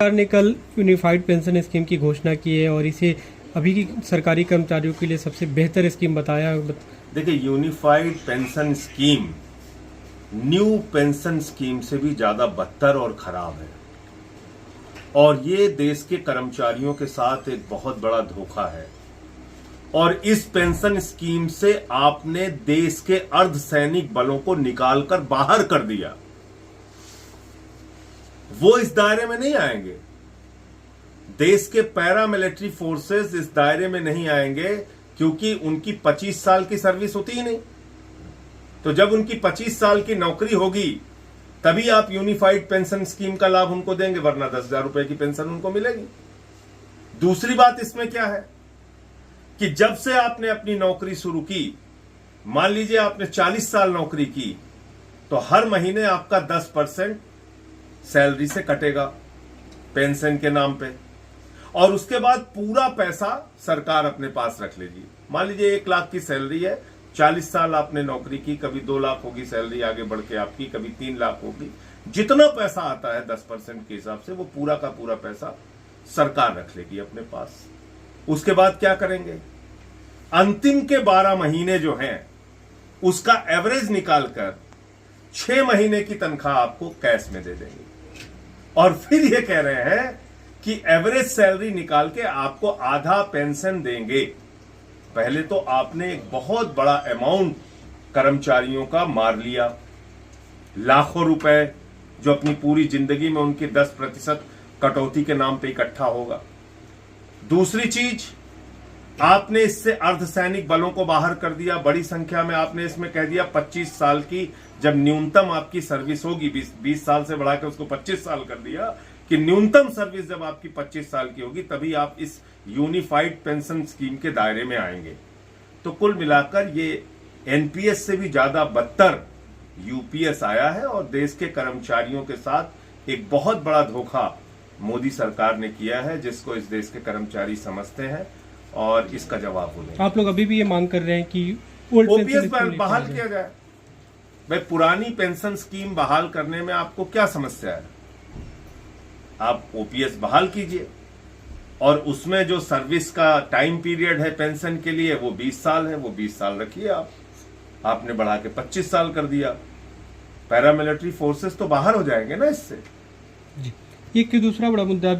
सरकार ने कल यूनिफाइड पेंशन स्कीम की घोषणा की है और इसे अभी की सरकारी कर्मचारियों के लिए सबसे बेहतर स्कीम बताया। देखिए, unified pension scheme new pension scheme से भी ज्यादा बदतर और खराब है और ये देश के कर्मचारियों के साथ एक बहुत बड़ा धोखा है। और इस पेंशन स्कीम से आपने देश के अर्धसैनिक बलों को निकालकर बाहर कर दिया। वो इस दायरे में नहीं आएंगे। देश के पैरामिलिट्री फोर्सेस इस दायरे में नहीं आएंगे क्योंकि उनकी 25 साल की सर्विस होती ही नहीं। तो जब उनकी 25 साल की नौकरी होगी तभी आप यूनिफाइड पेंशन स्कीम का लाभ उनको देंगे, वरना 10,000 रुपए की पेंशन उनको मिलेगी। दूसरी बात इसमें क्या है कि जब से आपने अपनी नौकरी शुरू की, मान लीजिए आपने 40 साल नौकरी की, तो हर महीने आपका 10% सैलरी से कटेगा पेंशन के नाम पे और उसके बाद पूरा पैसा सरकार अपने पास रख लेगी। मान लीजिए 1 लाख की सैलरी है, 40 साल आपने नौकरी की, कभी 2 लाख होगी सैलरी आगे बढ़ के आपकी, कभी 3 लाख होगी। जितना पैसा आता है 10% के हिसाब से वो पूरा का पूरा पैसा सरकार रख लेगी अपने पास। उसके बाद क्या करेंगे, अंतिम के 12 महीने जो हैं उसका एवरेज निकालकर 6 महीने की तनख्वाह आपको कैश में दे देंगे और फिर ये कह रहे हैं कि एवरेज सैलरी निकाल के आपको आधा पेंशन देंगे। पहले तो आपने एक बहुत बड़ा अमाउंट कर्मचारियों का मार लिया, लाखों रुपए जो अपनी पूरी जिंदगी में उनकी 10% कटौती के नाम पे इकट्ठा होगा। दूसरी चीज, आपने इससे अर्धसैनिक बलों को बाहर कर दिया बड़ी संख्या में। आपने इसमें कह दिया 25 साल की जब न्यूनतम आपकी सर्विस होगी, 20 साल से बढ़ा के उसको 25 साल कर दिया कि न्यूनतम सर्विस जब आपकी 25 साल की होगी तभी आप इस यूनिफाइड पेंशन स्कीम के दायरे में आएंगे। तो कुल मिलाकर ये एनपीएस से भी ज्यादा बदतर यूपीएस आया है और देश के कर्मचारियों के साथ एक बहुत बड़ा धोखा मोदी सरकार ने किया है, जिसको इस देश के कर्मचारी समझते हैं और इसका जवाब होने। आप लोग अभी भी ये मांग कर रहे हैं कि ओपीएस बहाल किया जाए। भाई, पुरानी पेंशन स्कीम बहाल करने में आपको क्या समस्या है? आप ओपीएस बहाल कीजिए और उसमें जो सर्विस का टाइम पीरियड है पेंशन के लिए वो 20 साल है, वो 20 साल रखिए आप। आपने बढ़ा के 25 साल कर दिया, पैरामिलिट्री फोर्सेस तो बाहर हो जाएंगे ना इससे। जी, एक दूसरा बड़ा मुद्दा भी